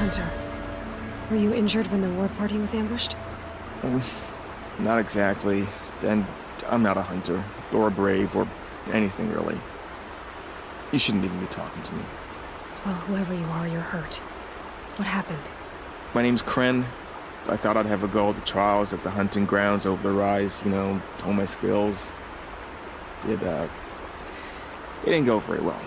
hunter. Were you injured when the war party was ambushed? Not exactly. And I'm not a hunter, or a brave, or anything really. You shouldn't even be talking to me. Well, whoever you are, you're hurt. What happened? My name's Kren. I thought I'd have a go at the trials at the hunting grounds over the rise, you know, hone my skills. It didn't go very well.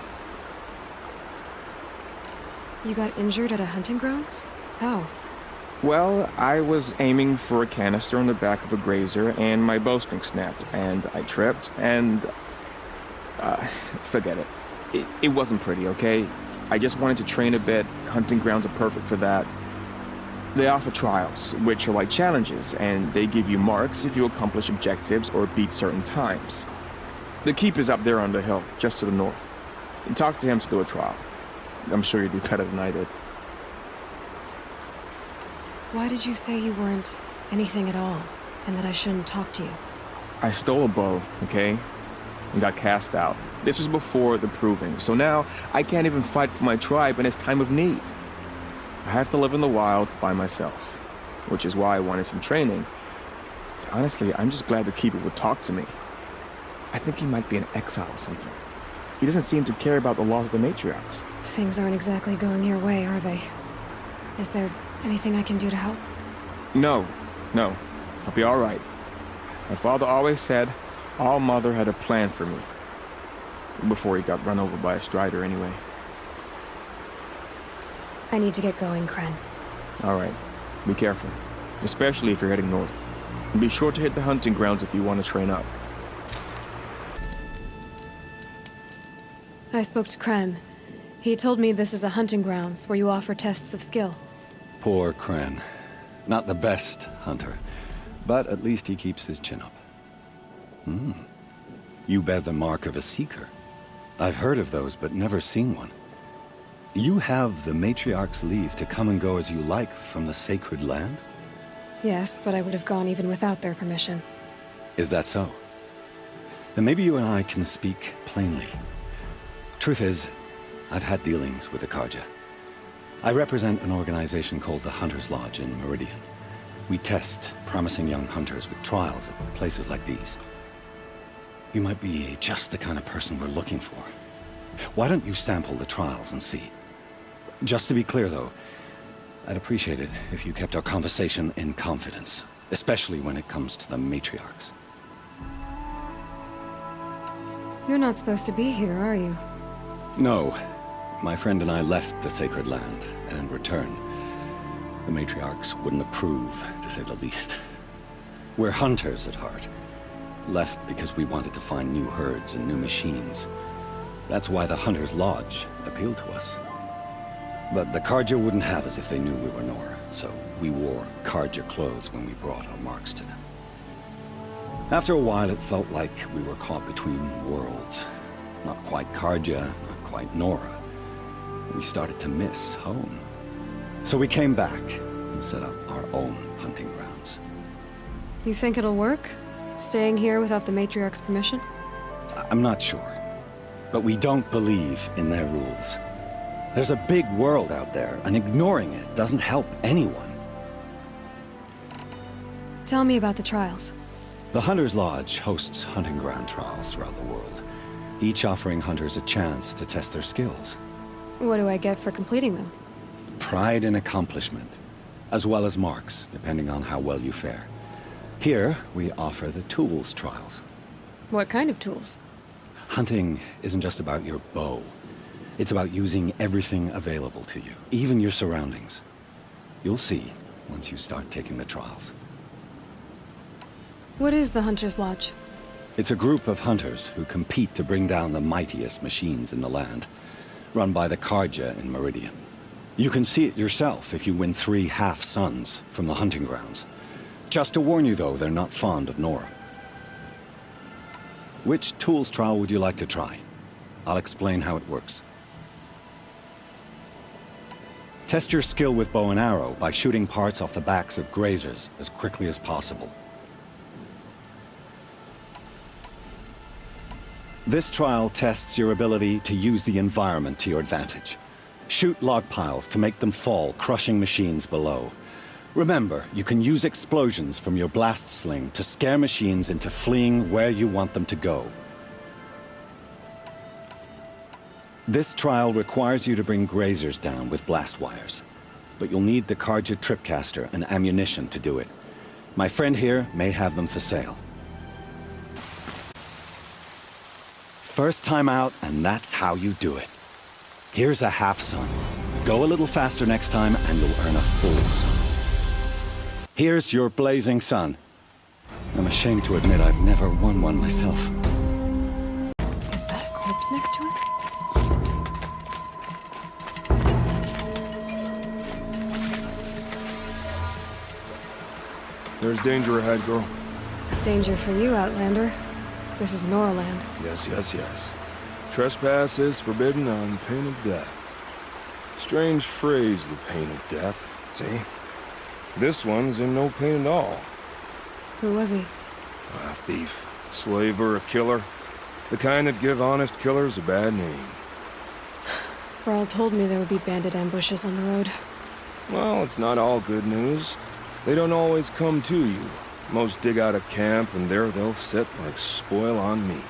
You got injured at a hunting grounds? How? Well, I was aiming for a canister on the back of a grazer, and my bowstring snapped, and I tripped, and... forget it. It wasn't pretty, okay? I just wanted to train a bit. Hunting grounds are perfect for that. They offer trials, which are like challenges, and they give you marks if you accomplish objectives or beat certain times. The keeper's up there on the hill, just to the north. And talk to him to do a trial. I'm sure you'd do better than I did. Why did you say you weren't anything at all, and that I shouldn't talk to you? I stole a bow, okay? And got cast out. This was before the proving, so now I can't even fight for my tribe in its time of need. I have to live in the wild by myself, which is why I wanted some training. Honestly, I'm just glad the keeper would talk to me. I think he might be in exile or something. He doesn't seem to care about the laws of the matriarchs. Things aren't exactly going your way, are they? Is there anything I can do to help? No. I'll be all right. My father always said All Mother had a plan for me. Before he got run over by a strider, anyway. I need to get going, Kren. All right. Be careful. Especially if you're heading north. And be sure to hit the hunting grounds if you want to train up. I spoke to Kren. He told me this is a hunting grounds where you offer tests of skill. Poor Kren. Not the best hunter, but at least he keeps his chin up. You bear the mark of a seeker. I've heard of those, but never seen one. You have the matriarch's leave to come and go as you like from the sacred land? Yes, but I would have gone even without their permission. Is that so? Then maybe you and I can speak plainly. Truth is, I've had dealings with the Karja. I represent an organization called the Hunter's Lodge in Meridian. We test promising young hunters with trials at places like these. You might be just the kind of person we're looking for. Why don't you sample the trials and see? Just to be clear, though, I'd appreciate it if you kept our conversation in confidence, especially when it comes to the matriarchs. You're not supposed to be here, are you? No. My friend and I left the sacred land and returned. The matriarchs wouldn't approve, to say the least. We're hunters at heart. Left because we wanted to find new herds and new machines. That's why the Hunter's Lodge appealed to us. But the Karja wouldn't have us if they knew we were Nora, so we wore Karja clothes when we brought our marks to them. After a while, it felt like we were caught between worlds. Not quite Karja, not quite Nora. We started to miss home. So we came back and set up our own hunting grounds. You think it'll work? Staying here without the matriarch's permission? I'm not sure. But we don't believe in their rules. There's a big world out there, and ignoring it doesn't help anyone. Tell me about the trials. The Hunter's Lodge hosts hunting ground trials throughout the world, each offering hunters a chance to test their skills. What do I get for completing them? Pride in accomplishment, as well as marks, depending on how well you fare. Here, we offer the tools trials. What kind of tools? Hunting isn't just about your bow. It's about using everything available to you, even your surroundings. You'll see once you start taking the trials. What is the Hunter's Lodge? It's a group of hunters who compete to bring down the mightiest machines in the land, run by the Karja in Meridian. You can see it yourself if you win 3 half-suns from the hunting grounds. Just to warn you, though, they're not fond of Nora. Which tools trial would you like to try? I'll explain how it works. Test your skill with bow and arrow by shooting parts off the backs of grazers as quickly as possible. This trial tests your ability to use the environment to your advantage. Shoot log piles to make them fall, crushing machines below. Remember, you can use explosions from your blast sling to scare machines into fleeing where you want them to go. This trial requires you to bring grazers down with blast wires. But you'll need the Carja tripcaster and ammunition to do it. My friend here may have them for sale. First time out, and that's how you do it. Here's a half sun. Go a little faster next time, and you'll earn a full sun. Here's your blazing sun. I'm ashamed to admit I've never won one myself. Is that a corpse next to him? There's danger ahead, girl. Danger for you, Outlander. This is Norland. Yes, yes, yes. Trespass is forbidden on pain of death. Strange phrase, the pain of death. See? This one's in no pain at all. Who was he? A thief, slaver, a killer. The kind that give honest killers a bad name. Farrell told me there would be bandit ambushes on the road. Well, it's not all good news. They don't always come to you. Most dig out a camp, and there they'll sit like spoil on meat.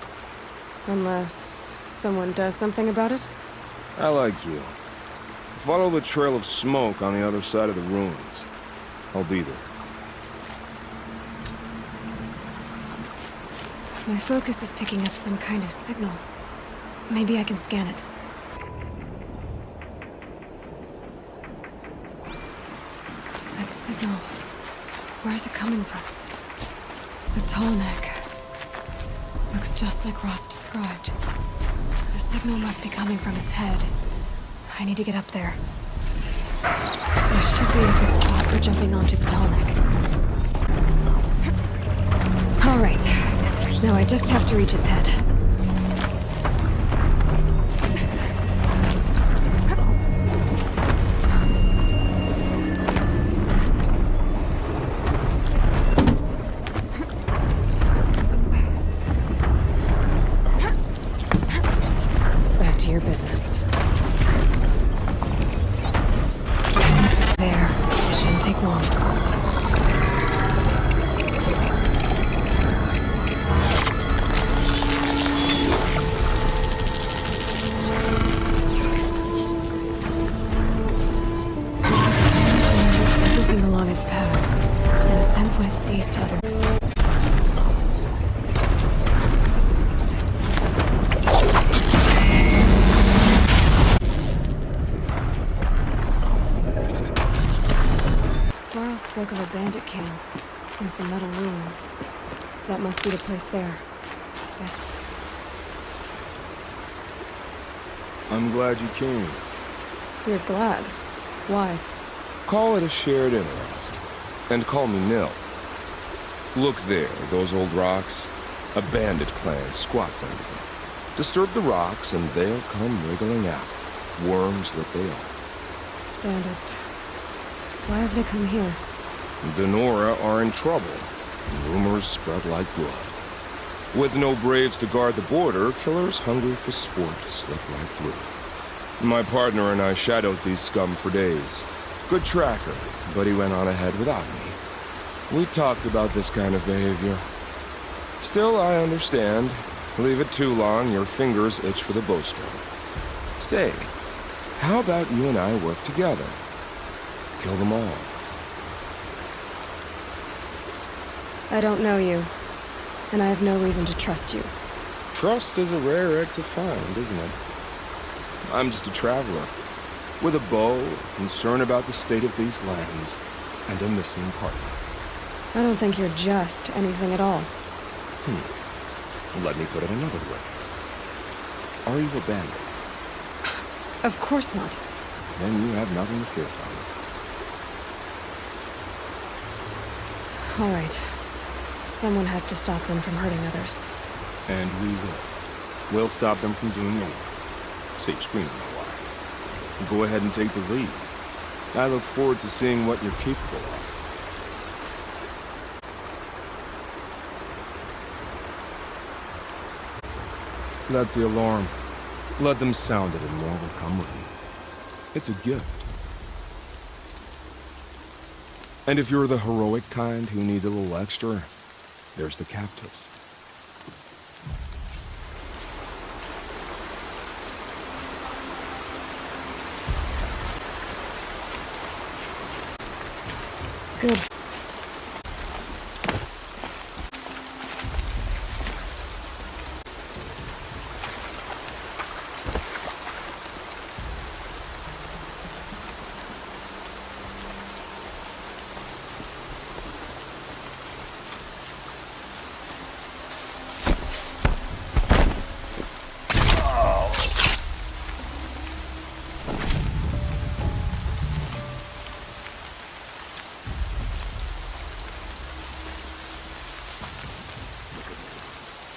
Unless someone does something about it? I like you. Follow the trail of smoke on the other side of the ruins. I'll be there. My focus is picking up some kind of signal. Maybe I can scan it. That signal... where's it coming from? The tall neck. Looks just like Ross described. The signal must be coming from its head. I need to get up there. This should be a good spot for jumping onto the tall neck. All right. Now I just have to reach its head. Back to your business. There. It shouldn't take long. Everything along its path, and it sends what it sees to other. Farrell spoke of a bandit camp and some metal ruins. That must be the place there. Best. I'm glad you came. You're glad. Why? Call it a shared interest. And call me Nil. Look there, those old rocks. A bandit clan squats under them. Disturb the rocks and they'll come wriggling out. Worms that they are. Bandits. Why have they come here? Denora are in trouble. Rumors spread like blood. With no braves to guard the border, killers hungry for sport slip right through. My partner and I shadowed these scum for days. Good tracker, but he went on ahead without me. We talked about this kind of behavior. Still, I understand. Leave it too long, your fingers itch for the bowstring. Say, how about you and I work together? Kill them all. I don't know you, and I have no reason to trust you. Trust is a rare egg to find, isn't it? I'm just a traveler, with a bow, concern about the state of these lands, and a missing partner. I don't think you're just anything at all. Let me put it another way. Are you a bandit? Of course not. Then you have nothing to fear from me. All right. Someone has to stop them from hurting others. And we will. We'll stop them from doing anything. Safe screening, my wife. Go ahead and take the lead. I look forward to seeing what you're capable of. That's the alarm. Let them sound it and more will come with you. It's a gift. And if you're the heroic kind who needs a little extra, there's the captives. Good.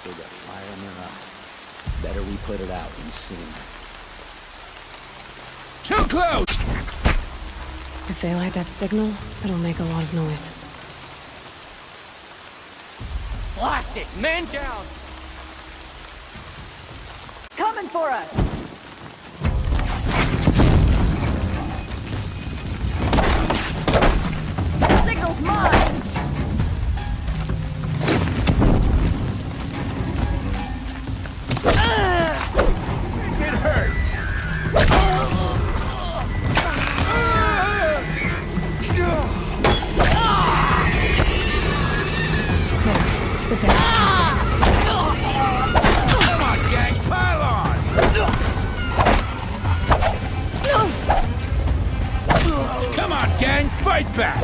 Still got fire in their eye. Better we put it out and soon. Too close! If they light that signal, it'll make a lot of noise. Blast it! Man down! Coming for us! The signal's mine! Get hurt! The captives. Come on, gang! Pile on! Come on, gang! Fight back!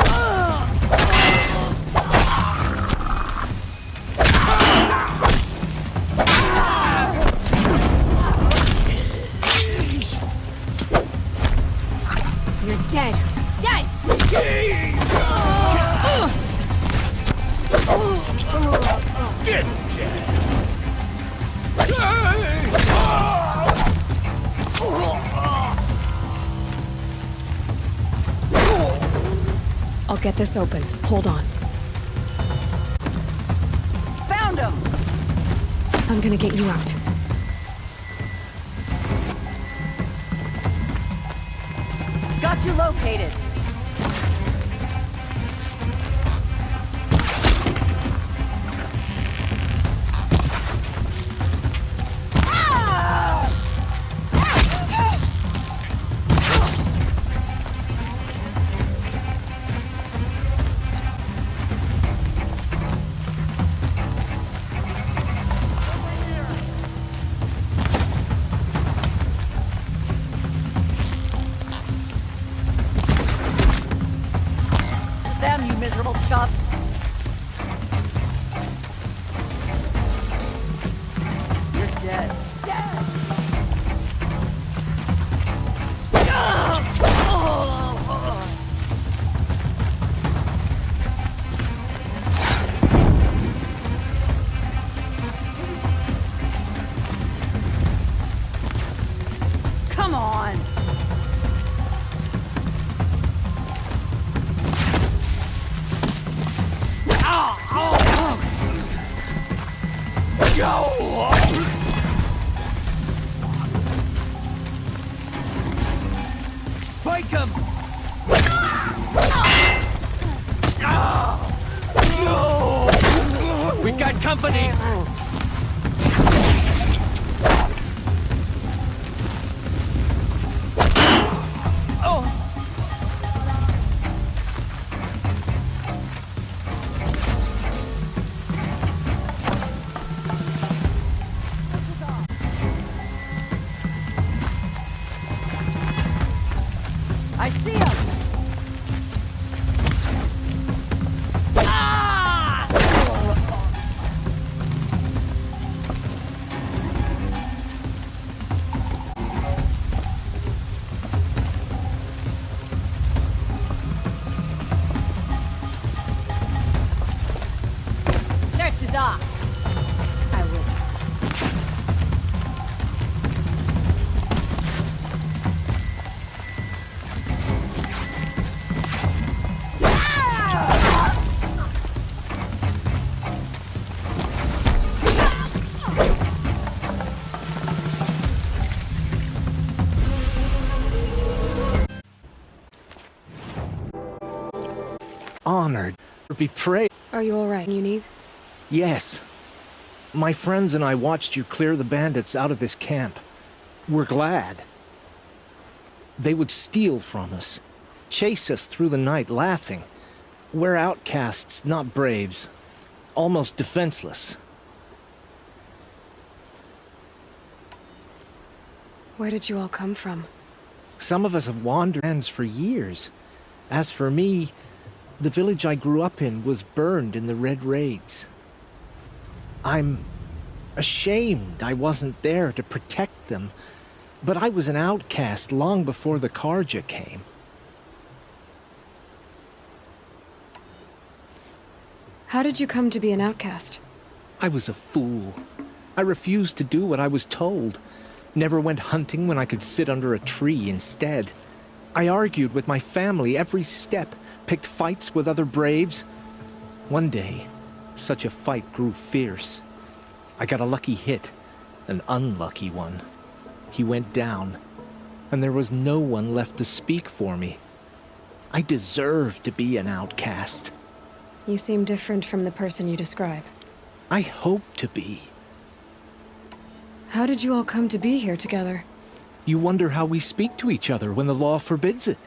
You're dead. Dead! Get dead! I'll get this open. Hold on. Found him! I'm gonna get you out. Got you located. Them, you miserable chuffs. You're dead. Dead! Come on! Spike him! We got company! I see him! Search is off. I will. honored. Be praised. Are you alright? You need? Yes. My friends and I watched you clear the bandits out of this camp. We're glad. They would steal from us, chase us through the night laughing. We're outcasts, not braves. Almost defenseless. Where did you all come from? Some of us have wandered lands for years. As for me, the village I grew up in was burned in the Red Raids. I'm ashamed I wasn't there to protect them, but I was an outcast long before the Karja came. How did you come to be an outcast? I was a fool. I refused to do what I was told. Never went hunting when I could sit under a tree instead. I argued with my family every step, picked fights with other braves. One day, such a fight grew fierce. I got a lucky hit, an unlucky one. He went down, and there was no one left to speak for me. I deserved to be an outcast. You seem different from the person you describe. I hope to be. How did you all come to be here together? You wonder how we speak to each other when the law forbids it.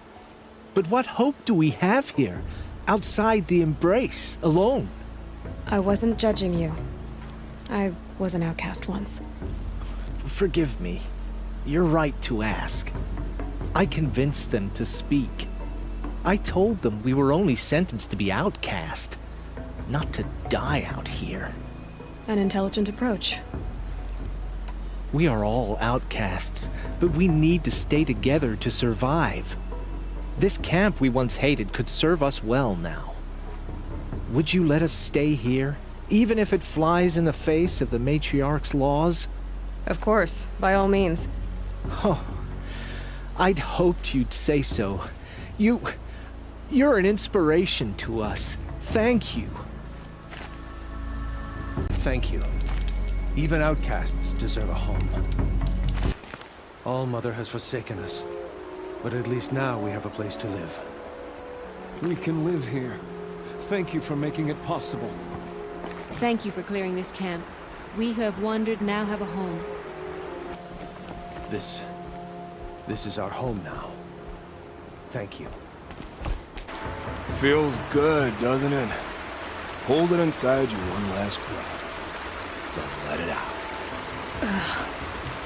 But what hope do we have here, outside the embrace, alone? I wasn't judging you. I was an outcast once. Forgive me. You're right to ask. I convinced them to speak. I told them we were only sentenced to be outcast, not to die out here. An intelligent approach. We are all outcasts, but we need to stay together to survive. This camp we once hated could serve us well now. Would you let us stay here, even if it flies in the face of the matriarch's laws? Of course, by all means. Oh, I'd hoped you'd say so. You're an inspiration to us. Thank you. Thank you. Even outcasts deserve a home. All-Mother has forsaken us, but at least now we have a place to live. We can live here. Thank you for making it possible. Thank you for clearing this camp. We who have wandered now have a home. This is our home now. Thank you. Feels good, doesn't it? Hold it inside you one last breath. Then let it out.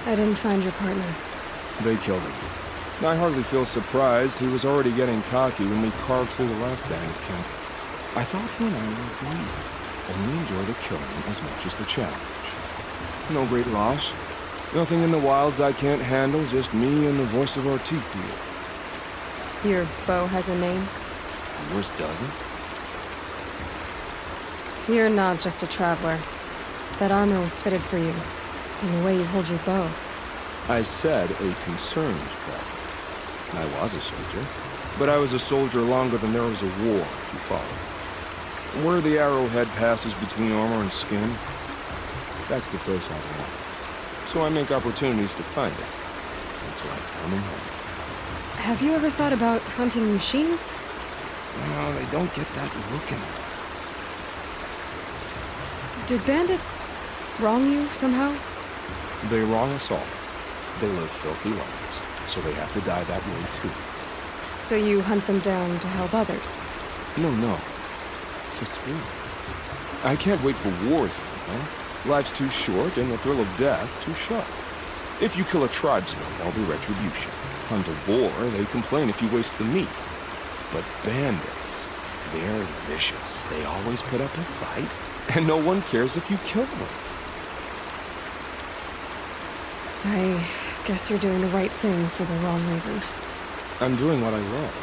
I didn't find your partner. They killed him. I hardly feel surprised. He was already getting cocky when we carved through the last bandit camp. I thought you and I would agree. Only enjoy the killing as much as the challenge. No great loss. Nothing in the wilds I can't handle, just me and the voice of our teeth here. Your bow has a name? Yours doesn't? You're not just a traveler. That armor was fitted for you, and the way you hold your bow. I said a concerned traveler. I was a soldier, but I was a soldier longer than there was a war, if you follow. Where the arrowhead passes between armor and skin, that's the place I want. So I make opportunities to find it. It's like coming home. Have you ever thought about hunting machines? No, they don't get that look in their eyes. Did bandits wrong you somehow? They wrong us all. They live filthy lives, so they have to die that way too. So you hunt them down to help others? No. For sport. I can't wait for wars anymore. Life's too short, and the thrill of death too sharp. If you kill a tribesman, there'll be retribution. Hunt a boar, they complain if you waste the meat. But bandits, they're vicious. They always put up a fight, and no one cares if you kill them. I guess you're doing the right thing for the wrong reason. I'm doing what I love.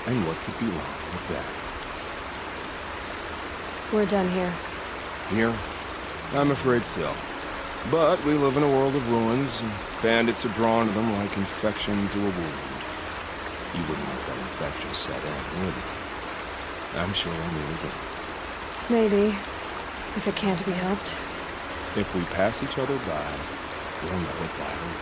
And what could be wrong with that? We're done here. Here? I'm afraid so. But we live in a world of ruins, and bandits are drawn to them like infection to a wound. You wouldn't let that infection set in, would you? I'm sure I'll meet again. Maybe, if it can't be helped. If we pass each other by, we'll know it by the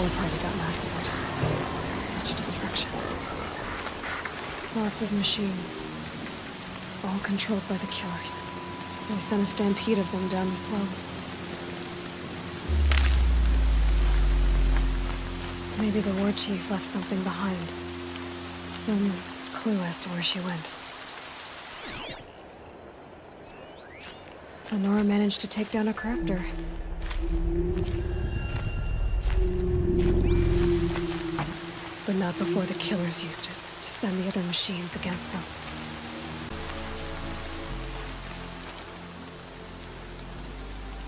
war party got massacred. Such destruction. Lots of machines. All controlled by the killers. They sent a stampede of them down the slope. Maybe the war chief left something behind. Some clue as to where she went. Lenora managed to take down a corruptor. But not before the killers used it to send the other machines against them.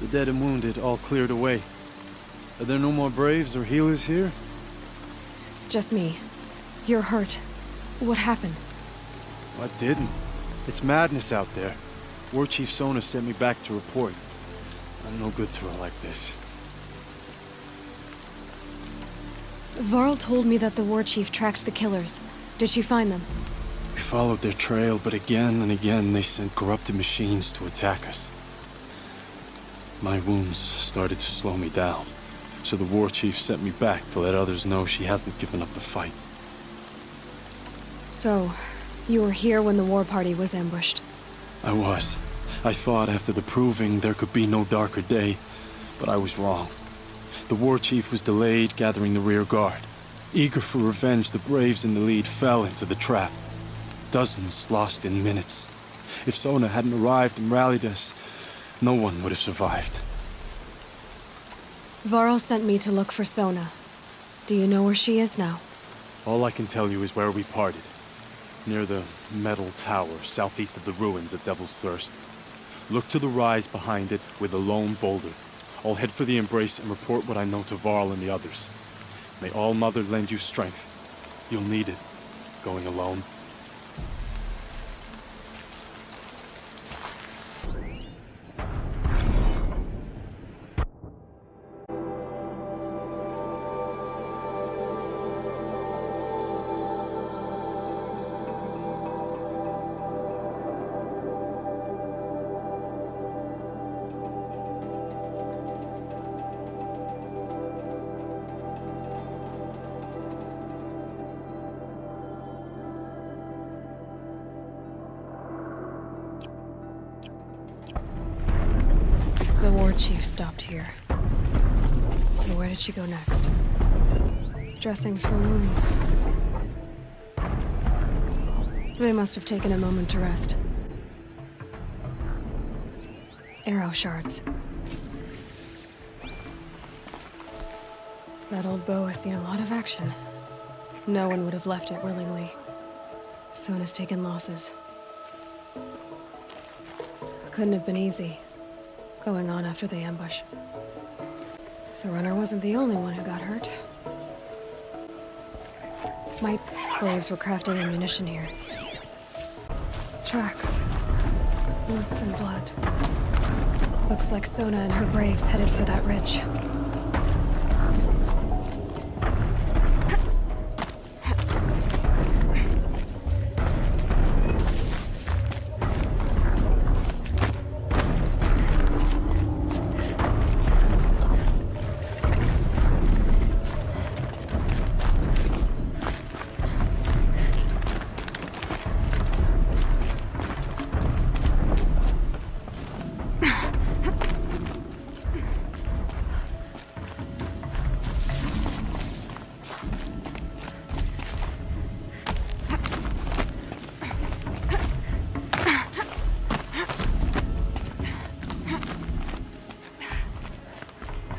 The dead and wounded all cleared away. Are there no more Braves or healers here? Just me. You're hurt. What happened? I didn't. It's madness out there. War Chief Sona sent me back to report. I'm no good to her like this. Varl told me that the war chief tracked the killers. Did she find them? We followed their trail, but again and again they sent corrupted machines to attack us. My wounds started to slow me down, so the war chief sent me back to let others know she hasn't given up the fight. So, you were here when the war party was ambushed? I was. I thought after the proving there could be no darker day, but I was wrong. The war chief was delayed gathering the rear guard. Eager for revenge, the Braves in the lead fell into the trap. Dozens lost in minutes. If Sona hadn't arrived and rallied us, no one would have survived. Varl sent me to look for Sona. Do you know where she is now? All I can tell you is where we parted. Near the metal tower, southeast of the ruins at Devil's Thirst. Look to the rise behind it with a lone boulder. I'll head for the embrace and report what I know to Varl and the others. May All Mother lend you strength. You'll need it, going alone. The war chief stopped here. So where did she go next? Dressings for wounds. They must have taken a moment to rest. Arrow shards. That old bow has seen a lot of action. No one would have left it willingly. Sona's taken losses. Couldn't have been easy, going on after the ambush. The runner wasn't the only one who got hurt. My Braves were crafting ammunition here. Tracks. Roots and blood. Looks like Sona and her Braves headed for that ridge.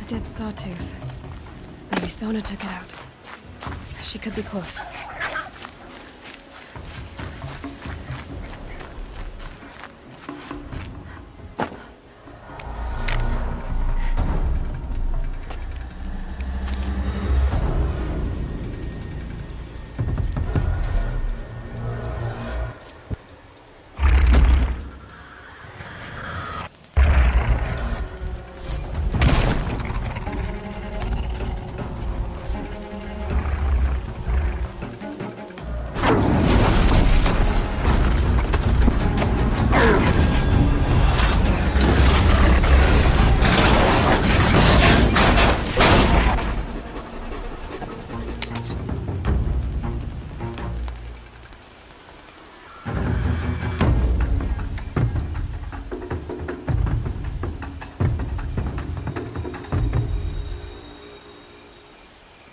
Dead sawtooth. Maybe Sona took it out. She could be close.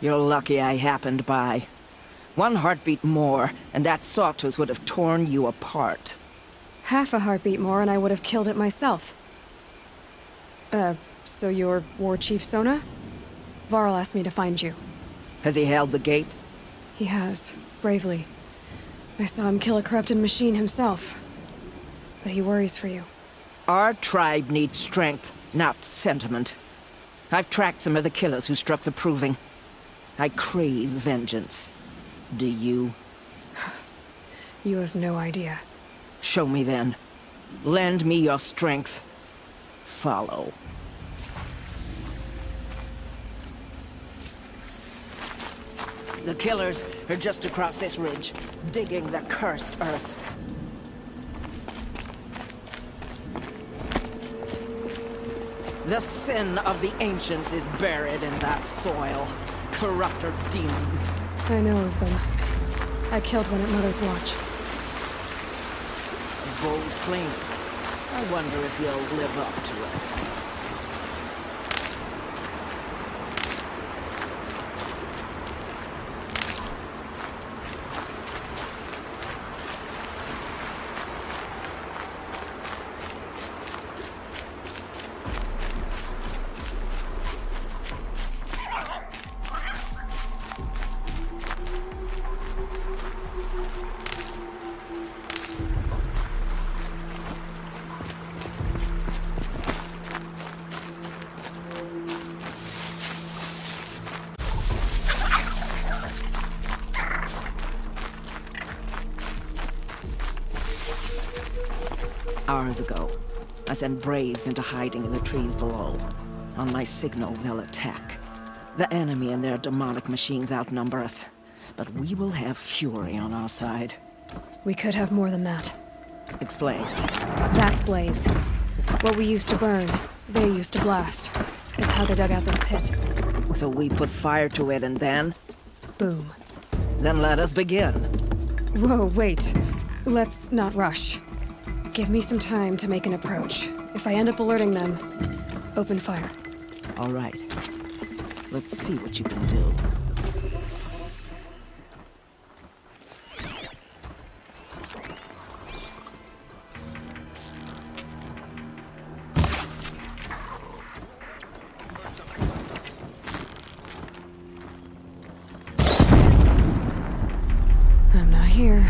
You're lucky I happened by. One heartbeat more, and that sawtooth would have torn you apart. Half a heartbeat more and I would have killed it myself. So you're War Chief Sona? Varl asked me to find you. Has he held the gate? He has, bravely. I saw him kill a corrupted machine himself. But he worries for you. Our tribe needs strength, not sentiment. I've tracked some of the killers who struck the Proving. I crave vengeance. Do you? You have no idea. Show me then. Lend me your strength. Follow. The killers are just across this ridge, digging the cursed earth. The sin of the ancients is buried in that soil. Corrupter demons. I know of them. I killed one at Mother's Watch. A bold claim. I wonder if you'll live up to it. Hours ago, I sent Braves into hiding in the trees below. On my signal, they'll attack. The enemy and their demonic machines outnumber us, but we will have fury on our side. We could have more than that. Explain. That's Blaze. What we used to burn, they used to blast. It's how they dug out this pit. So we put fire to it and then? Boom. Then let us begin. Whoa, wait. Let's not rush. Give me some time to make an approach. If I end up alerting them, open fire. All right. Let's see what you can do. I'm not here.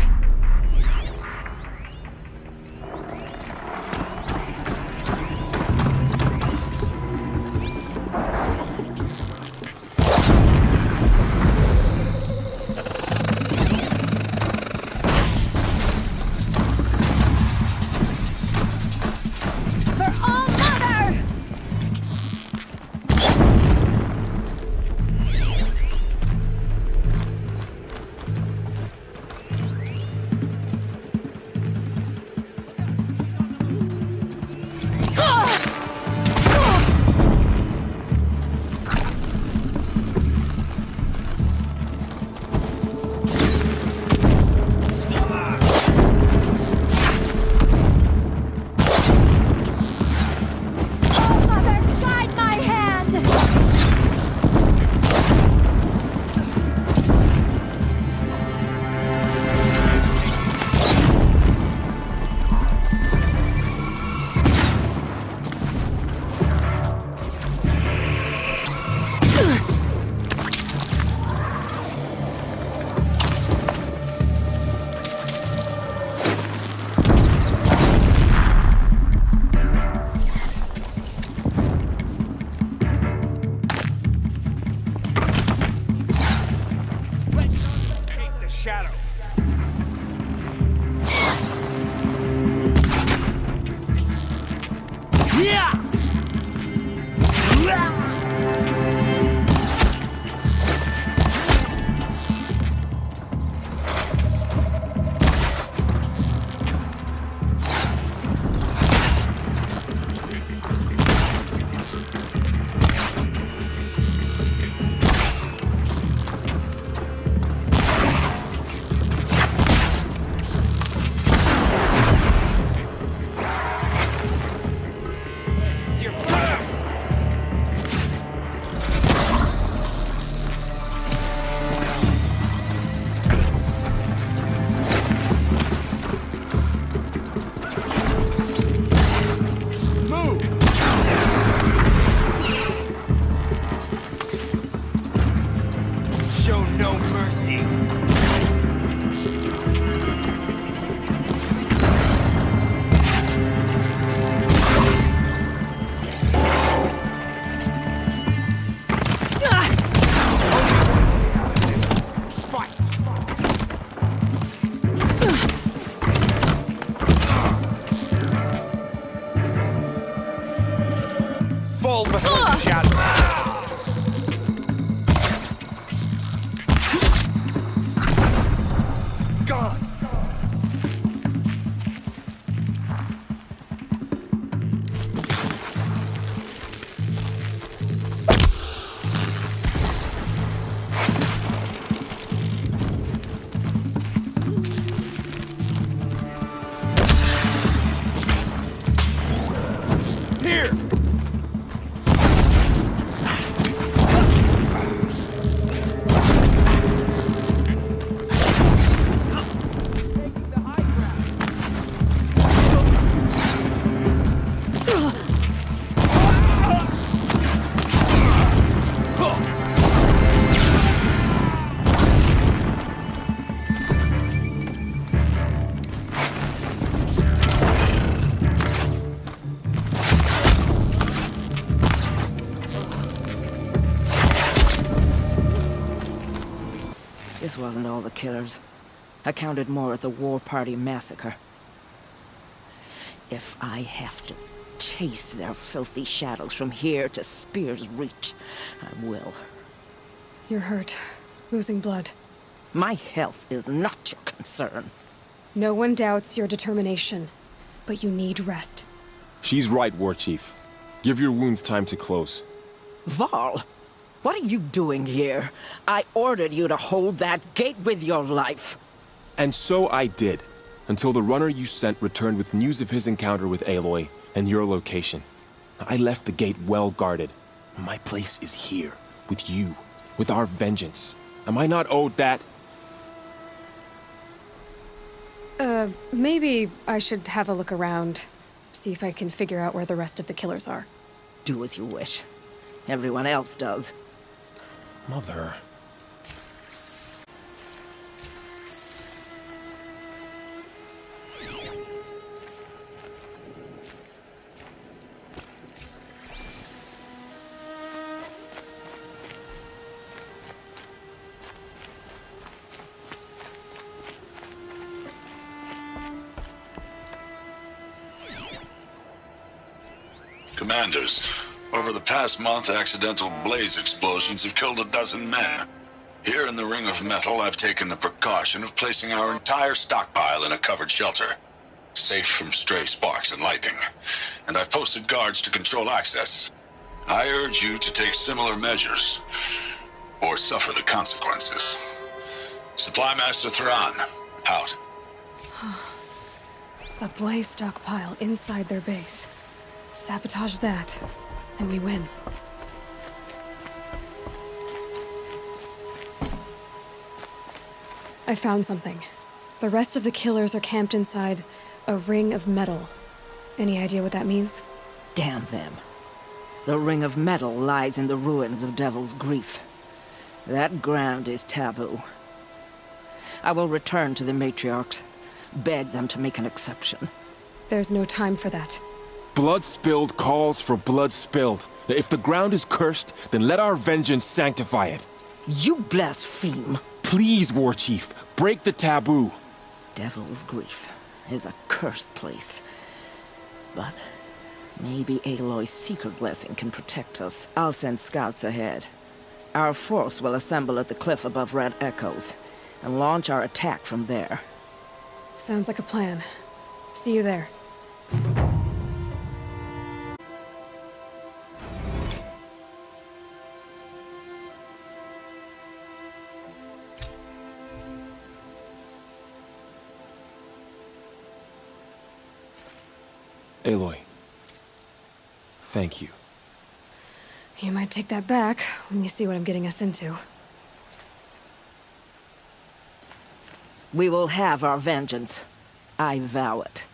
Here! This wasn't all the killers. I counted more at the War Party massacre. If I have to chase their filthy shadows from here to Spear's Reach, I will. You're hurt. Losing blood. My health is not your concern. No one doubts your determination, but you need rest. She's right, War Chief. Give your wounds time to close. Varl, what are you doing here? I ordered you to hold that gate with your life. And so I did, until the runner you sent returned with news of his encounter with Aloy and your location. I left the gate well guarded. My place is here, with you, with our vengeance. Am I not owed that? Maybe I should have a look around. See if I can figure out where the rest of the killers are. Do as you wish. Everyone else does. Mother... Commanders, over the past month, accidental blaze explosions have killed 12 men. Here in the Ring of Metal, I've taken the precaution of placing our entire stockpile in a covered shelter, safe from stray sparks and lightning. And I've posted guards to control access. I urge you to take similar measures, or suffer the consequences. Supply Master Thrawn, out. A blaze stockpile inside their base. Sabotage that, and we win. I found something. The rest of the killers are camped inside a ring of metal. Any idea what that means? Damn them. The Ring of Metal lies in the ruins of Devil's Grief. That ground is taboo. I will return to the matriarchs, beg them to make an exception. There's no time for that. Blood spilled calls for blood spilled. If the ground is cursed, then let our vengeance sanctify it. You blaspheme. Please, War Chief, break the taboo. Devil's Grief is a cursed place. But maybe Aloy's secret blessing can protect us. I'll send scouts ahead. Our force will assemble at the cliff above Red Echoes, and launch our attack from there. Sounds like a plan. See you there. Aloy, thank you. You might take that back when you see what I'm getting us into. We will have our vengeance. I vow it.